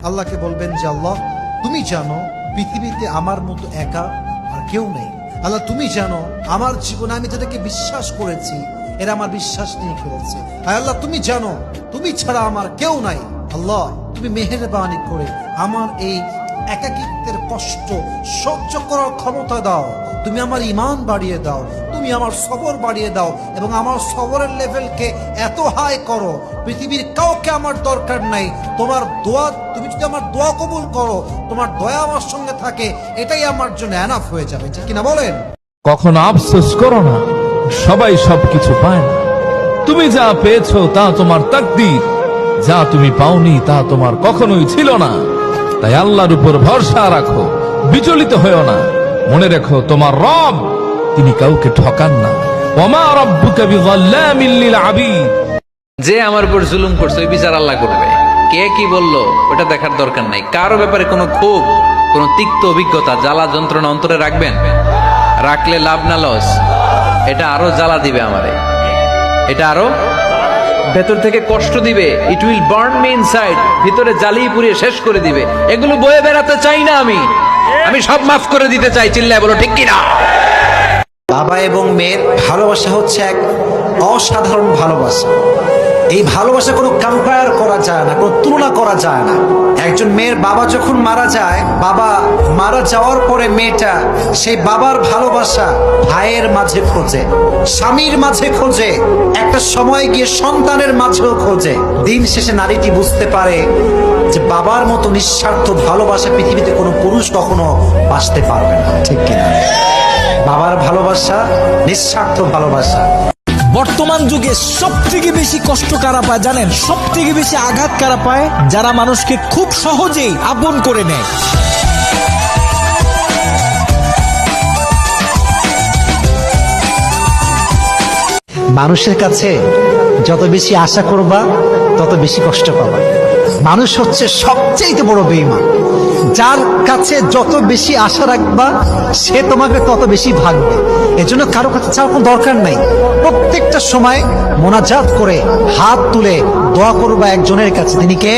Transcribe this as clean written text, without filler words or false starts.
আল্লাহকে বলবেন যে আল্লাহ তুমি জানো পৃথিবীতে আমার মতো একা আর কেউ নেই। আল্লাহ তুমি জানো আমার জীবনে আমি যাদেরকে বিশ্বাস করেছি এরা আমার বিশ্বাস নিয়ে ফেলেছে। আর আল্লাহ তুমি জানো তুমি ছাড়া আমার কেউ নাই। আল্লাহ তুমি মেহেরবানি করে আমার এই একাকিত্বের কষ্ট সহ্য করার ক্ষমতা দাও। তুমি আমার ঈমান বাড়িয়ে দাও, তুমি আমার সবর বাড়িয়ে দাও এবং আমার সবরের লেভেলকে এত হাই করো পৃথিবীর কাউকে আমার দরকার নাই। তোমার দোয়া, তুমি যদি আমার দোয়া কবুল করো, তোমার দয়া আমার সঙ্গে থাকে, এটাই আমার জন্য এনাফ হয়ে যাবে। ঠিক কিনা বলেন? কখনো আফসোস করো না, সবাই সবকিছু পায় না। তুমি যা পেয়েছো তা তোমার তাকদীর, যা তুমি পাওনি তা তোমার কখনোই ছিল না। তাই আল্লাহর উপর ভরসা রাখো, বিচলিত হয়েও না। মনে রেখো তোমার রব, তিনি কাউকে ঠকান না। ওমা রাব্বুকা বিযাল্লামিল লিল আবিদ। যে আমার উপর জুলুম করছে ওই বিচার আল্লাহ করবে। কে কি বললো ওটা দেখার দরকার নাই। কারো ব্যাপারে কোনো ক্ষোভ, কোনো তিক্ত অভিজ্ঞতা, জ্বালা যন্ত্রণা অন্তরে রাখবেন? রাখলে লাভ না লস? এটা আরো জ্বালা দিবে আমারে, এটা আরো ভেতর থেকে কষ্ট দিবে। It will burn me inside, ভিতরে জ্বালিয়ে পুড়িয়ে শেষ করে দিবে। এগুলো বয়ে বেড়াতে চাই না আমি সব মাফ করে দিতে চাই। চিল্লায় বলো ঠিক কিনা? বাবা এবং মেয়ের ভালোবাসা হচ্ছে এক অসাধারণ ভালোবাসা। এই ভালোবাসা কোনো কম্পেয়ার করা যায় না, কোনো তুলনা করা যায় না। একজন মেয়ের বাবা যখন মারা যায়, বাবা মারা যাওয়ার পরে মেয়েটা সেই বাবার ভালোবাসা ভাইয়ের মাঝে খোঁজে, স্বামীর মাঝে খোঁজে, একটা সময় গিয়ে সন্তানের মাঝেও খোঁজে। দিন শেষে নারীটি বুঝতে পারে যে বাবার মতো নিঃস্বার্থ ভালোবাসা পৃথিবীতে কোনো পুরুষ কখনো বাঁচতে পারবে না। ঠিক কিনা? বাবার ভালোবাসা নিঃস্বার্থ ভালোবাসা। বর্তমান যুগে সব থেকে বেশি কষ্ট কারা পায় জানেন? সব থেকে বেশি আঘাত কারা পায়? যারা মানুষকে খুব সহজেই আপন করে নেয়। মানুষের কাছে যত বেশি আশা করবা তত বেশি কষ্ট পাবা। মানুষ হচ্ছে সবচেয়ে বড় বেঈমান। যার কাছে যত বেশি আশা রাখবা সে তোমাকে তত বেশি ভাগবে। এজন্য কারো কাছে চাওয়ার কোনো দরকার নাই। প্রত্যেকটা সময় মোনাজাত করে হাত তুলে দোয়া করবা একজনের কাছে, তিনি কে?